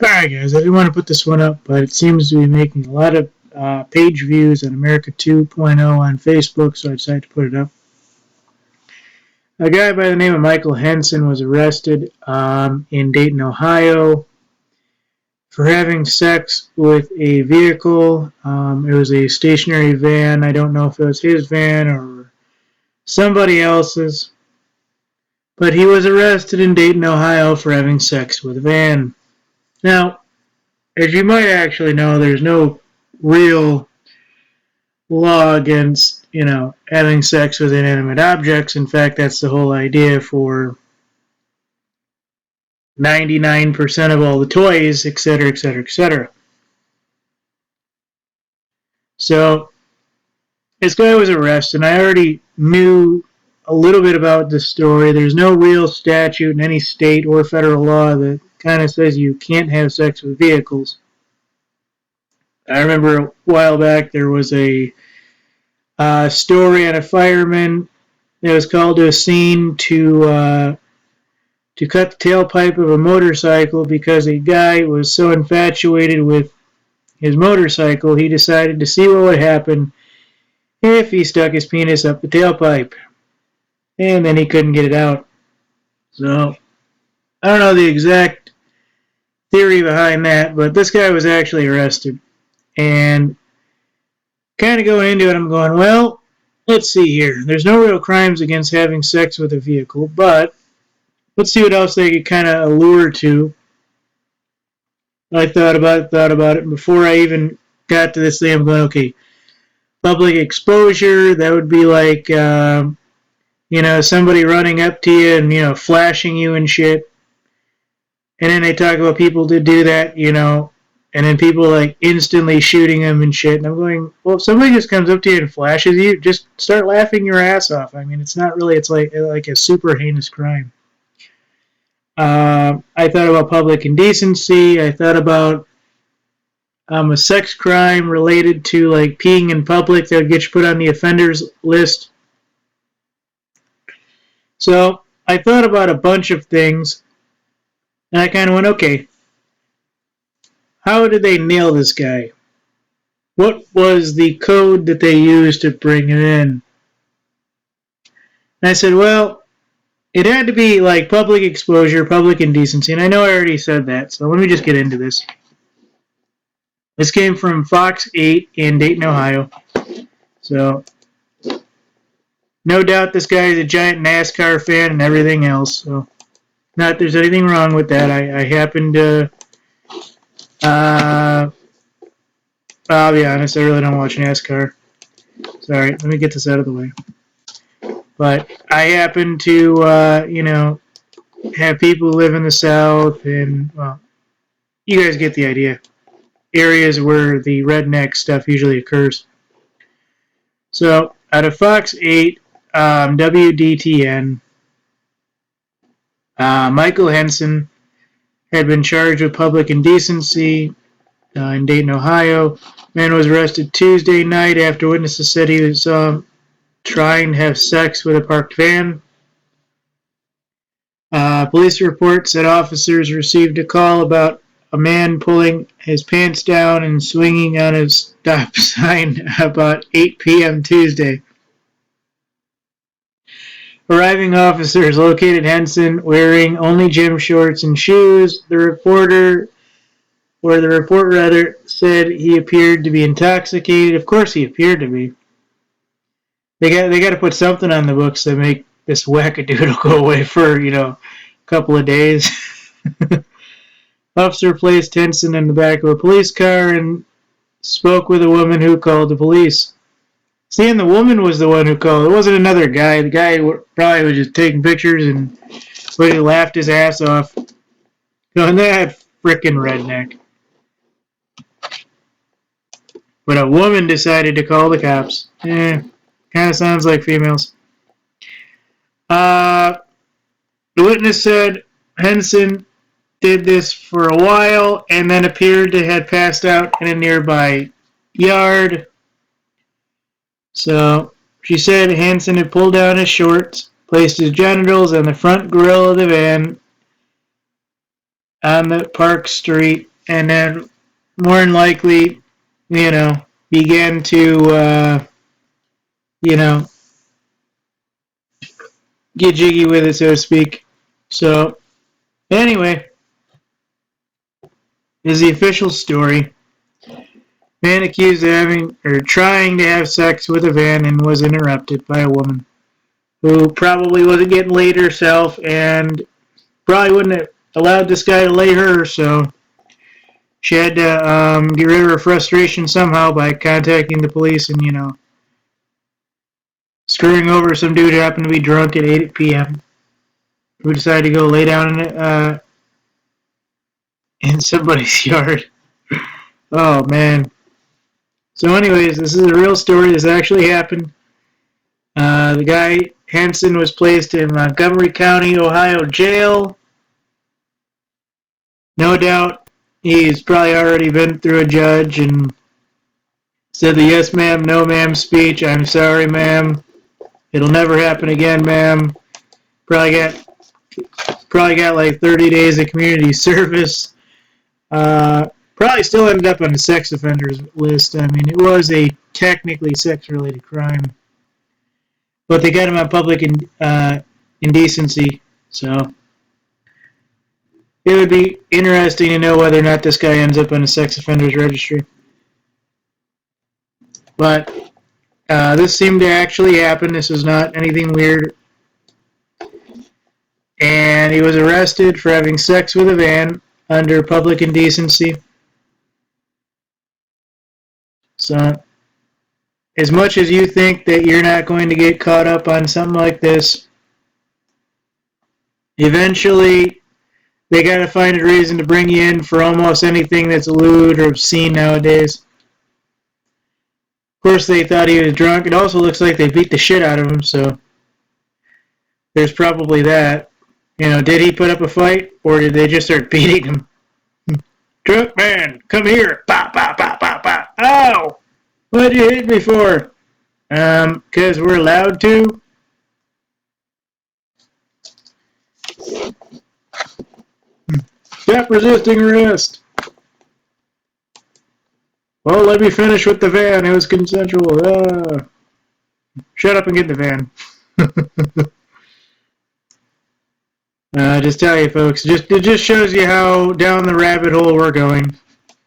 Alright guys, I didn't want to put this one up, but it seems to be making a lot of page views on America 2.0 on Facebook, so I decided to put it up. A guy by the name of Michael Henson was arrested in Dayton, Ohio for having sex with a vehicle. It was a stationary van. I don't know if it was his van or somebody else's, but he was arrested in Dayton, Ohio for having sex with a van. Now, as you might actually know, there's no real law against, having sex with inanimate objects. In fact, that's the whole idea for 99% of all the toys, etc., etc., etc. So, this guy was arrested, and I already knew a little bit about this story. There's no real statute in any state or federal law that kind of says you can't have sex with vehicles. I remember a while back there was a story on a fireman that was called to a scene to cut the tailpipe of a motorcycle because a guy was so infatuated with his motorcycle he decided to see what would happen if he stuck his penis up the tailpipe. And then he couldn't get it out. So, I don't know the exact theory behind that, but this guy was actually arrested. And kind of going into it, I'm going, well, let's see here. There's no real crimes against having sex with a vehicle, but let's see what else they could kind of allure to. I thought about it. And before I even got to this thing, I'm going, okay, public exposure, that would be like, somebody running up to you and, flashing you and shit. And then they talk about people to do that, and then people like instantly shooting them and shit. And I'm going, well, if somebody just comes up to you and flashes you, just start laughing your ass off. I mean, it's not really, it's like a super heinous crime. I thought about public indecency. I thought about a sex crime related to like peeing in public that would get you put on the offenders list. So I thought about a bunch of things, and I kind of went, okay, how did they nail this guy? What was the code that they used to bring him in? And I said, well, it had to be like public exposure, public indecency, and I know I already said that, so let me just get into this. This came from Fox 8 in Dayton, Ohio. So, no doubt this guy is a giant NASCAR fan and everything else, so not that there's anything wrong with that. I happen to, I'll be honest, I really don't watch NASCAR. Sorry, let me get this out of the way. But I happen to, have people live in the South, and, well, you guys get the idea. Areas where the redneck stuff usually occurs. So, out of Fox 8, WDTN, Michael Henson had been charged with public indecency in Dayton, Ohio. Man was arrested Tuesday night after witnesses said he was trying to have sex with a parked van. Police report said officers received a call about a man pulling his pants down and swinging on his stop sign about 8 p.m. Tuesday. Arriving officers located Henson wearing only gym shorts and shoes. The report said he appeared to be intoxicated. Of course he appeared to be. They got to put something on the books to make this wackadoodle go away for, a couple of days. Officer placed Henson in the back of a police car and spoke with a woman who called the police. See, and the woman was the one who called. It wasn't another guy. The guy probably was just taking pictures and really laughed his ass off. Going, that frickin' redneck. But a woman decided to call the cops. Kind of sounds like females. The witness said Henson did this for a while and then appeared to have passed out in a nearby yard. So, she said Henson had pulled down his shorts, placed his genitals on the front grill of the van on the Park Street and then more than likely, began to, get jiggy with it, so to speak. So, anyway, is the official story. Man accused of having or trying to have sex with a van and was interrupted by a woman who probably wasn't getting laid herself and probably wouldn't have allowed this guy to lay her, so she had to get rid of her frustration somehow by contacting the police and, screwing over some dude who happened to be drunk at 8 p.m. who decided to go lay down in somebody's yard. Oh, man. So anyways, this is a real story. This actually happened. The guy, Henson, was placed in Montgomery County, Ohio jail. No doubt he's probably already been through a judge and said the yes ma'am, no ma'am speech. I'm sorry, ma'am. It'll never happen again, ma'am. Probably got like 30 days of community service. Probably still ended up on the sex offenders list. I mean, it was a technically sex-related crime. But they got him on public indecency, so it would be interesting to know whether or not this guy ends up on a sex offenders registry. But this seemed to actually happen. This was not anything weird. And he was arrested for having sex with a van under public indecency. So, as much as you think that you're not going to get caught up on something like this, eventually they got to find a reason to bring you in for almost anything that's lewd or obscene nowadays. Of course, they thought he was drunk. It also looks like they beat the shit out of him, so there's probably that. Did he put up a fight, or did they just start beating him? Drunk man, come here. Bah, bah, bah, bah, bah. Ow! What'd you hit me for? 'Cause we're allowed to. Stop resisting arrest. Well, let me finish with the van. It was consensual. Shut up and get in the van. Just tell you, folks. It just shows you how down the rabbit hole we're going.